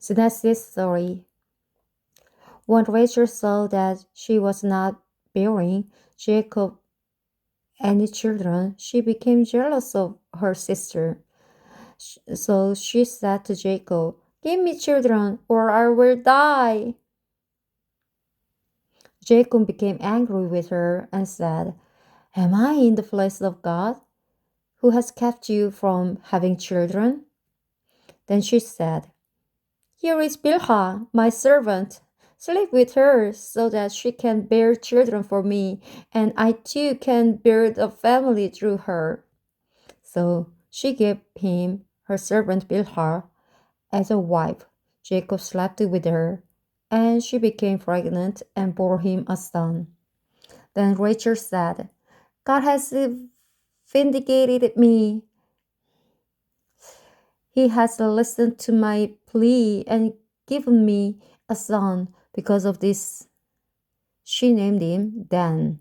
Genesis 30. When Rachel saw that she was not bearing Jacob any children, she became jealous of her sister. So she said to Jacob, "Give me children, or I will die." Jacob became angry with her and said, "Am I in the place of God, who has kept you from having children?" Then she said, "Here is Bilhah, my servant. Sleep with her so that she can bear children for me, and I too can build a family through her." So she gave him her servant Bilhah as a wife. Jacob slept with her, and she became pregnant and bore him a son. Then Rachel said, "God has vindicated me. He has listened to my plea and given me a son." Because of this, she named him Dan.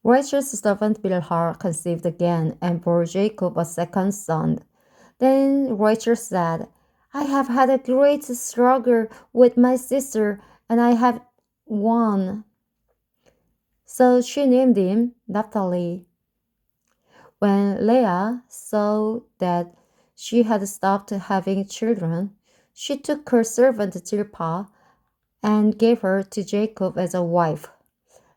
Rachel's servant Bilhah conceived again and bore Jacob a second son. Then Rachel said, "I have had a great struggle with my sister, and I have won." So she named him Naphtali. When Leah saw that she had stopped having children, she took her servant Zilpah and gave her to Jacob as a wife.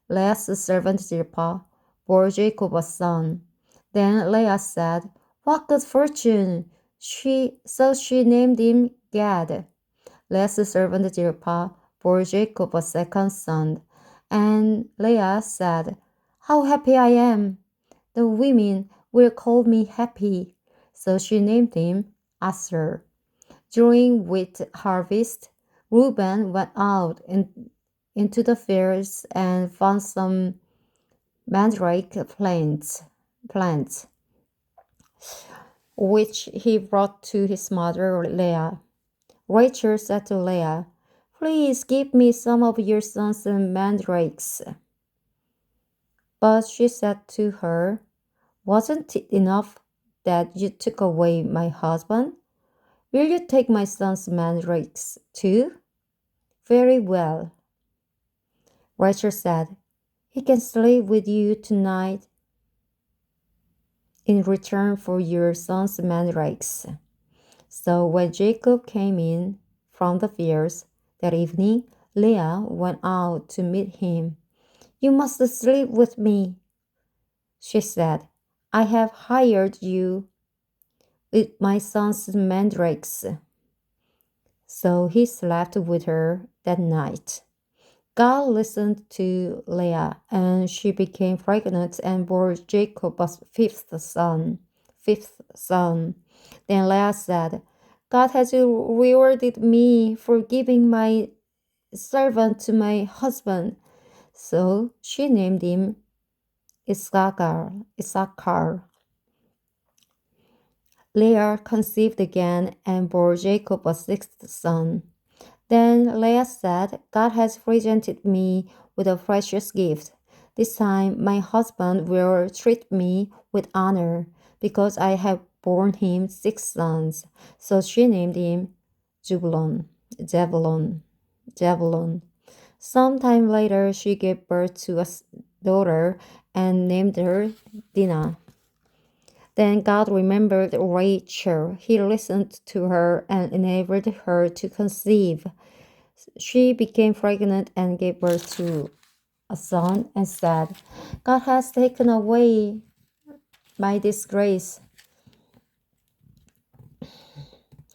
Leah's servant Zilpah bore Jacob a son. Then Leah said, "What good fortune!" So she named him Gad. Leah's servant Zilpah bore Jacob a second son. And Leah said, "How happy I am! The women will call me happy." So she named him Asher. During wheat harvest, Reuben went out into the fields and found some mandrake plants, which he brought to his mother Leah. Rachel said to Leah, "Please give me some of your son's mandrakes." But she said to her, "Wasn't it enough that you took away my husband? Will you take my son's mandrakes too?" "Very well." Rachel said, "He can sleep with you tonight in return for your son's mandrakes." So when Jacob came in from the fields that evening, Leah went out to meet him. "You must sleep with me," she said. "I have hired you with my son's mandrakes." So he slept with her that night. God listened to Leah, and she became pregnant and bore Jacob a fifth son. Then Leah said, "God has rewarded me for giving my servant to my husband." So she named him Issachar. Leah conceived again and bore Jacob a sixth son. Then Leah said, "God has presented me with a precious gift. This time my husband will treat me with honor, because I have borne him six sons." So she named him Zebulon. Sometime later, she gave birth to a daughter and named her Dinah. Then God remembered Rachel. He listened to her and enabled her to conceive. She became pregnant and gave birth to a son and said, "God has taken away my disgrace."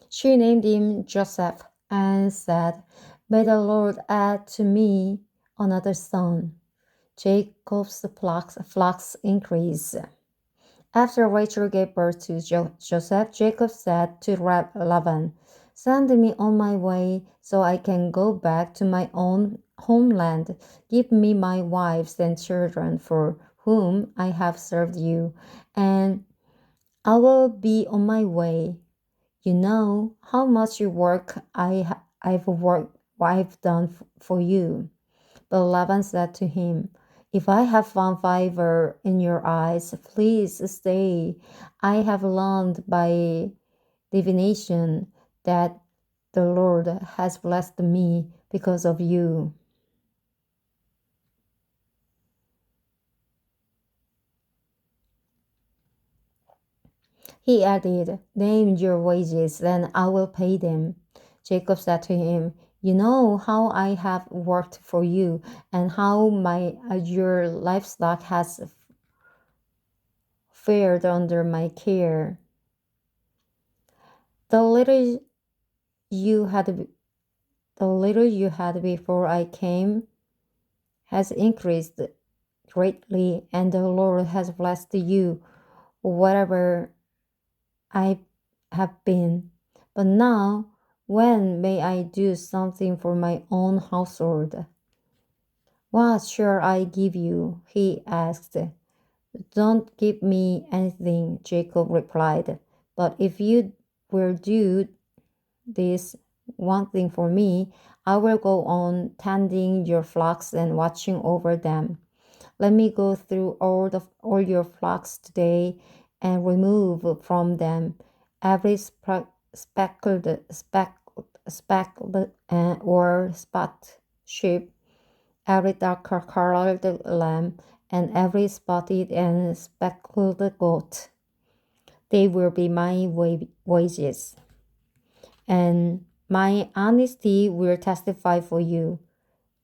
She named him Joseph and said, "May the Lord add to me another son." Jacob's flocks increased. After Rachel gave birth to Joseph, Jacob said to Laban, "Send me on my way so I can go back to my own homeland. Give me my wives and children for whom I have served you, and I will be on my way. You know how much work I've done for you." But Laban said to him, If I have found favor in your eyes, please stay. I have learned by divination that the Lord has blessed me because of you. He added, name your wages, then I will pay them. Jacob said to him, you know how I have worked for you and how your livestock has fared under my care. The little you had the little you had before I came has increased greatly, and the Lord has blessed you whatever I have been. But now, when may I do something for my own household? What shall I give you? He asked. Don't give me anything, Jacob replied. But if you will do this one thing for me, I will go on tending your flocks and watching over them. Let me go through all your flocks today and remove from them every speckled or spot sheep, every darker colored lamb, and every spotted and speckled goat. They will be my wages, and my honesty will testify for you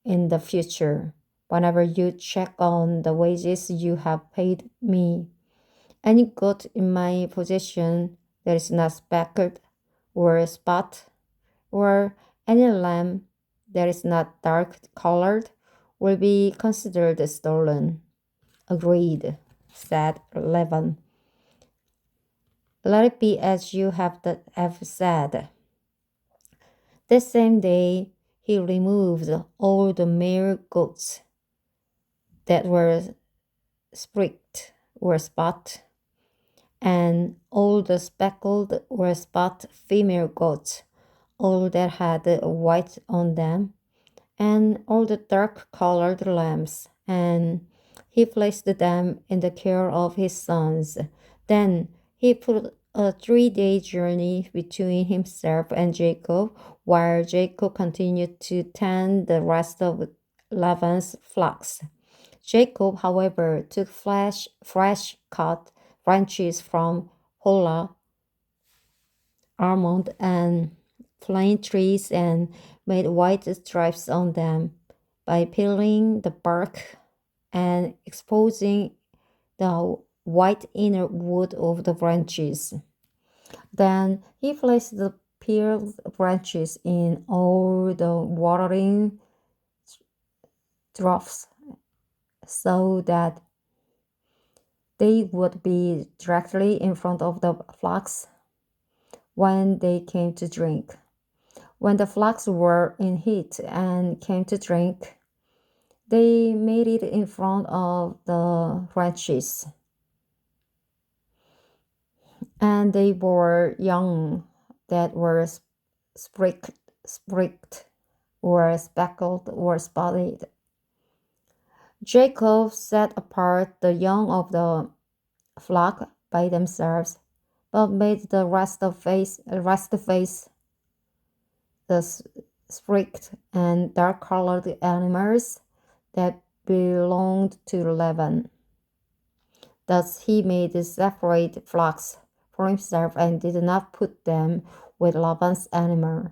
in the future. Whenever you check on the wages you have paid me, any goat in my possession that is not speckled or spot, or any lamb that is not dark colored, will be considered stolen. Agreed, said Laban. Let it be as you have said. The same day he removed all the male goats that were sprigged or spot, and all the speckled or spot female goats, all that had white on them, and all the dark colored lambs, and he placed them in the care of his sons. Then he put a 3-day journey between himself and Jacob, while Jacob continued to tend the rest of Laban's flocks. Jacob, however, took fresh cut branches from Hola, almond, and plane trees and made white stripes on them by peeling the bark and exposing the white inner wood of the branches. Then he placed the peeled branches in all the watering troughs so that they would be directly in front of the flocks when they came to drink. When the flocks were in heat and came to drink, they made it in front of the ranches, and they bore young that were sprigged or speckled or spotted. Jacob set apart the young of the flock by themselves, but made the rest face the sprigged and dark-colored animals that belonged to Laban. Thus he made separate flocks for himself and did not put them with Laban's animal.